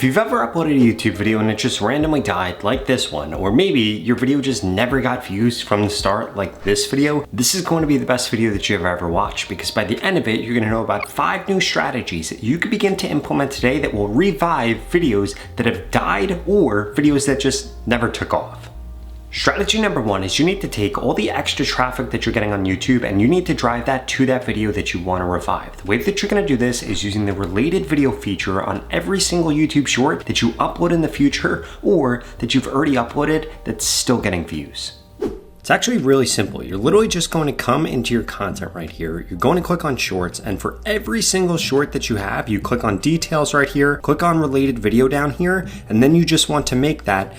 If you've ever uploaded a YouTube video and it just randomly died, like this one, or maybe your video just never got views from the start, like this video, this is going to be the best video that you've ever watched, because by the end of it, you're gonna know about 5 new strategies that you can begin to implement today that will revive videos that have died or videos that just never took off. Strategy number 1 is you need to take all the extra traffic that you're getting on YouTube and you need to drive that to that video that you want to revive. The way that you're going to do this is using the related video feature on every single YouTube short that you upload in the future or that you've already uploaded that's still getting views. It's actually really simple. You're literally just going to come into your content right here. You're going to click on shorts, and for every single short that you have, you click on details right here, click on related video down here, and then you just want to make that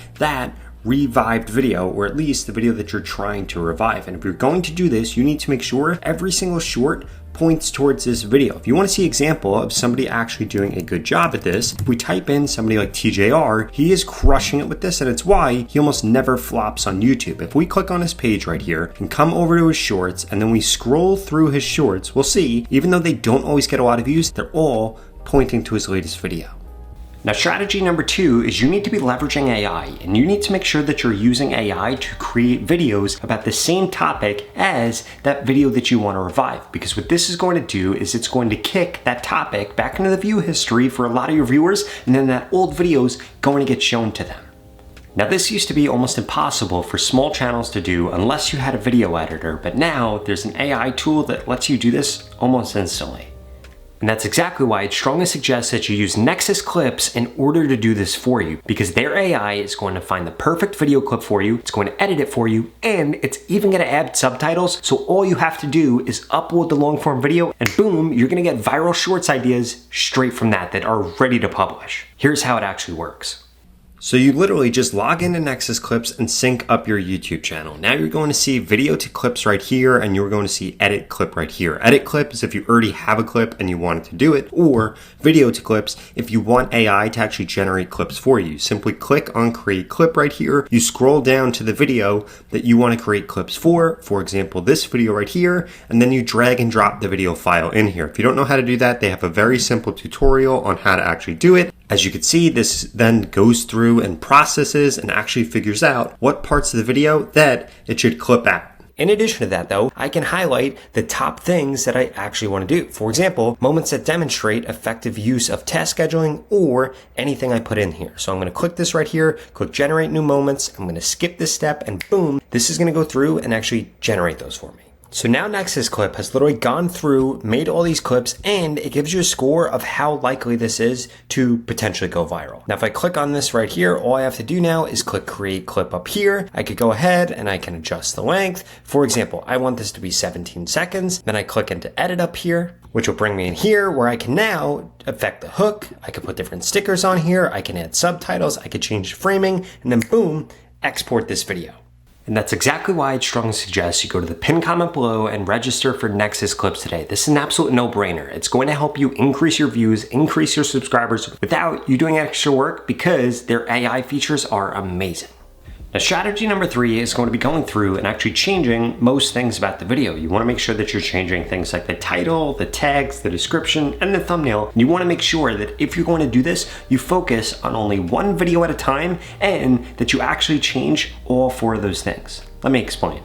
revived video, or at least the video that you're trying to revive. And if you're going to do this, you need to make sure every single short points towards this video. If you want to see an example of somebody actually doing a good job at this, if we type in somebody like TJR, he is crushing it with this, and it's why he almost never flops on YouTube. If we click on his page right here and come over to his shorts, and then we scroll through his shorts, we'll see, even though they don't always get a lot of views, they're all pointing to his latest video. Now, strategy number 2 is you need to be leveraging AI, and you need to make sure that you're using AI to create videos about the same topic as that video that you want to revive. Because what this is going to do is it's going to kick that topic back into the view history for a lot of your viewers, and then that old video is going to get shown to them. Now, this used to be almost impossible for small channels to do unless you had a video editor, but now there's an AI tool that lets you do this almost instantly. And that's exactly why I'd strongly suggest that you use Nexus Clips in order to do this for you, because their AI is going to find the perfect video clip for you, it's going to edit it for you, and it's even going to add subtitles. So all you have to do is upload the long form video and boom, you're going to get viral shorts ideas straight from that are ready to publish. Here's how it actually works. So you literally just log into Nexus Clips and sync up your YouTube channel. Now you're going to see video to clips right here, and you're going to see edit clip right here. Edit clip is if you already have a clip and you wanted to do it, or video to clips if you want AI to actually generate clips for you. Simply click on create clip right here. You scroll down to the video that you want to create clips for example, this video right here, and then you drag and drop the video file in here. If you don't know how to do that, they have a very simple tutorial on how to actually do it. As you can see, this then goes through and processes and actually figures out what parts of the video that it should clip out. In addition to that though, I can highlight the top things that I actually want to do. For example, moments that demonstrate effective use of task scheduling or anything I put in here. So I'm going to click this right here, click generate new moments. I'm going to skip this step and boom, this is going to go through and actually generate those for me. So now Nexus Clip has literally gone through, made all these clips, and it gives you a score of how likely this is to potentially go viral. Now, if I click on this right here, all I have to do now is click create clip up here. I could go ahead and I can adjust the length. For example, I want this to be 17 seconds. Then I click into edit up here, which will bring me in here where I can now affect the hook. I can put different stickers on here. I can add subtitles. I could change the framing, and then boom, export this video. And that's exactly why I'd strongly suggest you go to the pinned comment below and register for Nexus Clips today. This is an absolute no-brainer. It's going to help you increase your views, increase your subscribers without you doing extra work, because their AI features are amazing. Now, strategy number 3 is going to be going through and actually changing most things about the video. You want to make sure that you're changing things like the title, the tags, the description, and the thumbnail. And you want to make sure that if you're going to do this, you focus on only one video at a time and that you actually change all 4 of those things. Let me explain.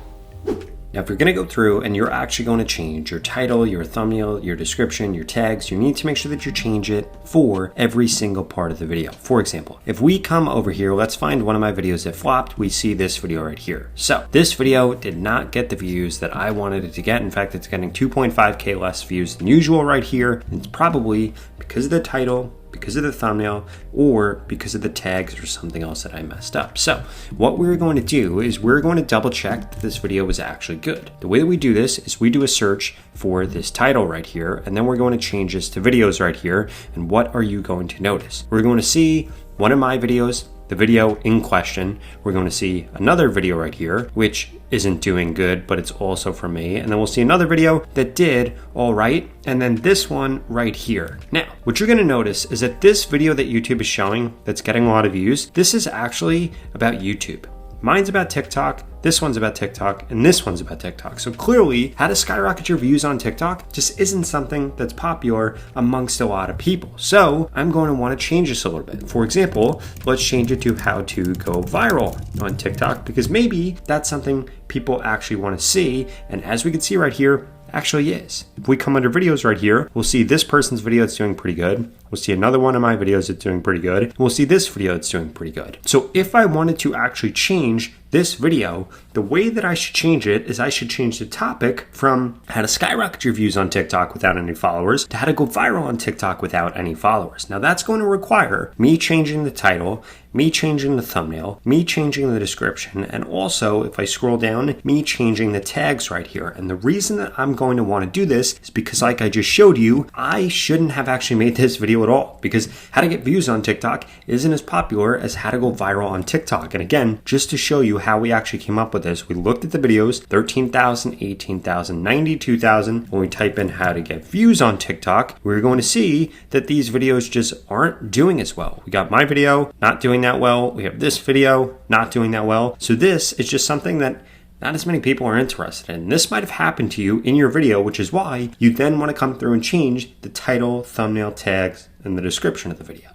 Now, if you're going to go through and you're actually going to change your title, your thumbnail, your description, your tags, you need to make sure that you change it for every single part of the video. For example, if we come over here, let's find one of my videos that flopped. We see this video right here. So this video did not get the views that I wanted it to get. In fact, it's getting 2.5K less views than usual right here. And it's probably because of the title, because of the thumbnail, or because of the tags or something else that I messed up. So what we're going to do is we're going to double check that this video was actually good. The way that we do this is we do a search for this title right here, and then we're going to change this to videos right here. And what are you going to notice? We're going to see one of my videos, the video in question. We're going to see another video right here, which isn't doing good, but it's also for me. And then we'll see another video that did all right. And then this one right here. Now, what you're gonna notice is that this video that YouTube is showing that's getting a lot of views, this is actually about YouTube. Mine's about TikTok, this one's about TikTok, and this one's about TikTok. So clearly, how to skyrocket your views on TikTok just isn't something that's popular amongst a lot of people. So I'm going to want to change this a little bit. For example, let's change it to how to go viral on TikTok, because maybe that's something people actually want to see. And as we can see right here, actually is. If we come under videos right here, we'll see this person's video that's doing pretty good. We'll see another one of my videos that's doing pretty good. And we'll see this video that's doing pretty good. So if I wanted to actually change this video, the way that I should change it is I should change the topic from how to skyrocket your views on TikTok without any followers to how to go viral on TikTok without any followers. Now that's going to require me changing the title, me changing the thumbnail, me changing the description, and also, if I scroll down, me changing the tags right here. And the reason that I'm going to want to do this is because, like I just showed you, I shouldn't have actually made this video at all, because how to get views on TikTok isn't as popular as how to go viral on TikTok. And again, just to show you how we actually came up with this, we looked at the videos, 13,000, 18,000, 92,000. When we type in how to get views on TikTok, we're going to see that these videos just aren't doing as well. We got my video not doing that well. We have this video not doing that well. So this is just something that not as many people are interested in. This might have happened to you in your video, which is why you then want to come through and change the title, thumbnail, tags, and the description of the video.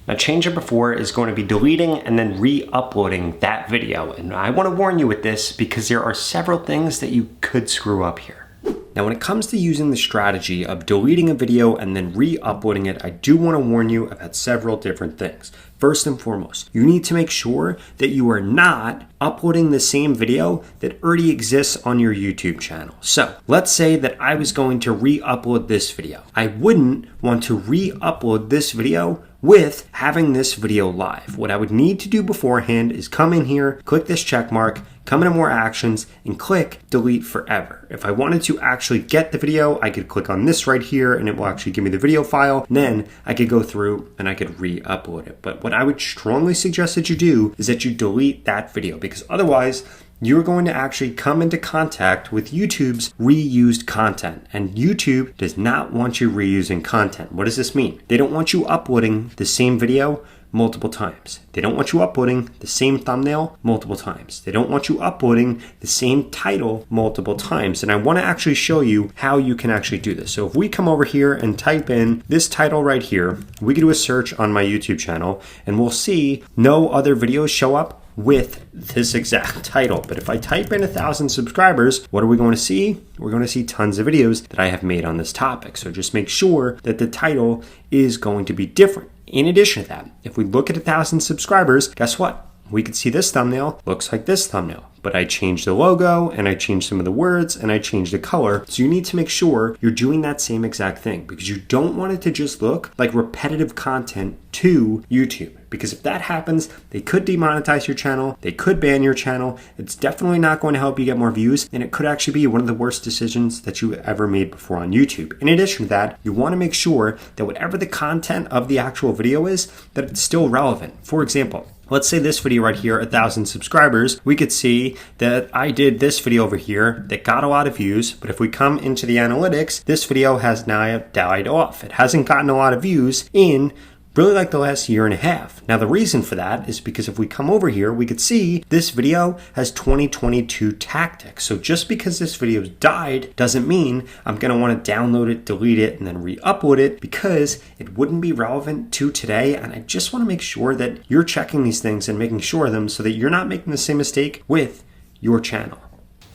Now, change number 4 is going to be deleting and then re-uploading that video. And I want to warn you with this because there are several things that you could screw up here. Now, when it comes to using the strategy of deleting a video and then re-uploading it, I do want to warn you about several different things. First and foremost, you need to make sure that you are not uploading the same video that already exists on your YouTube channel. So let's say that I was going to re-upload this video. I wouldn't want to re-upload this video with having this video live. What I would need to do beforehand is come in here, click this check mark, come into more actions, and click delete forever. If I wanted to actually get the video, I could click on this right here and it will actually give me the video file. And then I could go through and I could re-upload it. But what I would strongly suggest that you do is that you delete that video, because otherwise you're going to actually come into contact with YouTube's reused content. And YouTube does not want you reusing content. What does this mean? They don't want you uploading the same video multiple times. They don't want you uploading the same thumbnail multiple times. They don't want you uploading the same title multiple times. And I want to actually show you how you can actually do this. So if we come over here and type in this title right here, we can do a search on my YouTube channel and we'll see no other videos show up with this exact title. But if I type in 1,000 subscribers, what are we going to see? We're going to see tons of videos that I have made on this topic. So just make sure that the title is going to be different. In addition to that, if we look at 1,000 subscribers, guess what? We could see this thumbnail looks like this thumbnail, but I changed the logo and I changed some of the words and I changed the color. So you need to make sure you're doing that same exact thing, because you don't want it to just look like repetitive content to YouTube. Because if that happens, they could demonetize your channel, they could ban your channel. It's definitely not going to help you get more views, and it could actually be one of the worst decisions that you ever made before on YouTube. In addition to that, you want to make sure that whatever the content of the actual video is, that it's still relevant. For example, let's say this video right here, 1,000 subscribers, we could see that I did this video over here that got a lot of views, but if we come into the analytics, this video has now died off. It hasn't gotten a lot of views in really like the last year and a half. Now the reason for that is because if we come over here, we could see this video has 2022 tactics. So just because this video's died doesn't mean I'm gonna wanna download it, delete it, and then re-upload it, because it wouldn't be relevant to today. And I just wanna make sure that you're checking these things and making sure of them so that you're not making the same mistake with your channel.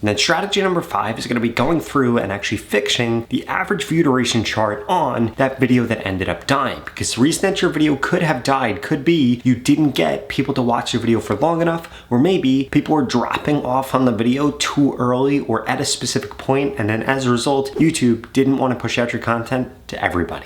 And then strategy number 5 is going to be going through and actually fixing the average view duration chart on that video that ended up dying. Because the reason that your video could have died could be you didn't get people to watch your video for long enough, or maybe people were dropping off on the video too early or at a specific point, and then as a result, YouTube didn't want to push out your content to everybody.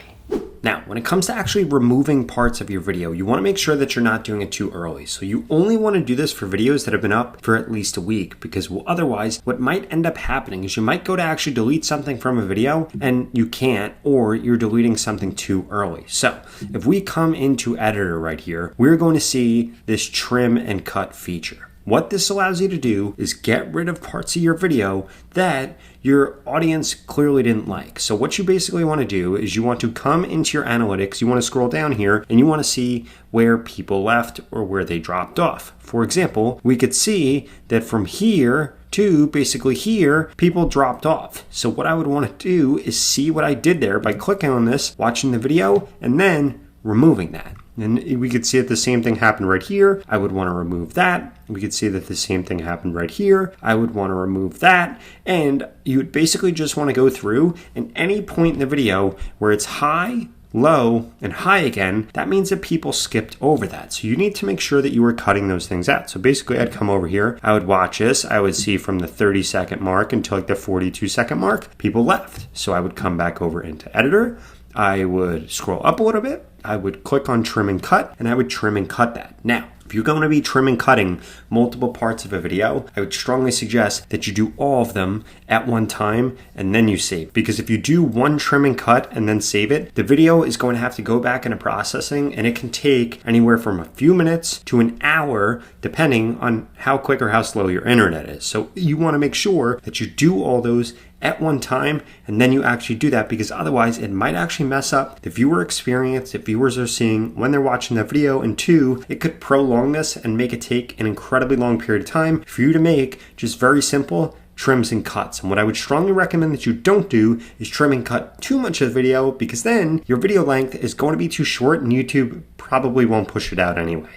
Now, when it comes to actually removing parts of your video, you want to make sure that you're not doing it too early. So you only want to do this for videos that have been up for at least a week, because otherwise what might end up happening is you might go to actually delete something from a video and you can't, or you're deleting something too early. So if we come into editor right here, we're going to see this trim and cut feature. What this allows you to do is get rid of parts of your video that your audience clearly didn't like. So what you basically want to do is you want to come into your analytics, you want to scroll down here, and you want to see where people left or where they dropped off. For example, we could see that from here to basically here, people dropped off. So what I would want to do is see what I did there by clicking on this, watching the video, and then removing that. And we could see that the same thing happened right here. I would want to remove that. We could see that the same thing happened right here. I would want to remove that. And you would basically just want to go through, and any point in the video where it's high, low, and high again, that means that people skipped over that. So you need to make sure that you are cutting those things out. So basically I'd come over here, I would watch this, I would see from the 30-second mark until like the 42-second mark, people left. So I would come back over into editor, I would scroll up a little bit, I would click on trim and cut, and I would trim and cut that. Now, if you're going to be trim and cutting multiple parts of a video, I would strongly suggest that you do all of them at one time and then you save. Because if you do one trim and cut and then save it, the video is going to have to go back into processing, and it can take anywhere from a few minutes to an hour depending on how quick or how slow your internet is. So you want to make sure that you do all those at one time and then you actually do that, because otherwise it might actually mess up the viewer experience that viewers are seeing when they're watching the video, and two, it could prolong this and make it take an incredibly long period of time for you to make just very simple trims and cuts. And what I would strongly recommend that you don't do is trim and cut too much of the video, because then your video length is going to be too short and YouTube probably won't push it out anyway.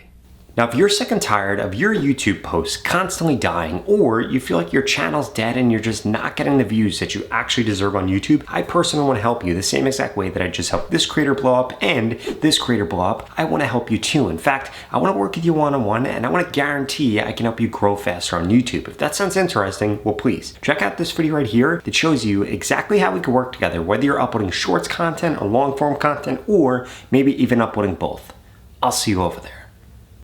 Now, if you're sick and tired of your YouTube posts constantly dying, or you feel like your channel's dead and you're just not getting the views that you actually deserve on YouTube, I personally want to help you the same exact way that I just helped this creator blow up and this creator blow up. I want to help you too. In fact, I want to work with you one-on-one, and I want to guarantee I can help you grow faster on YouTube. If that sounds interesting, well, please check out this video right here that shows you exactly how we can work together, whether you're uploading shorts content or long form content, or maybe even uploading both. I'll see you over there.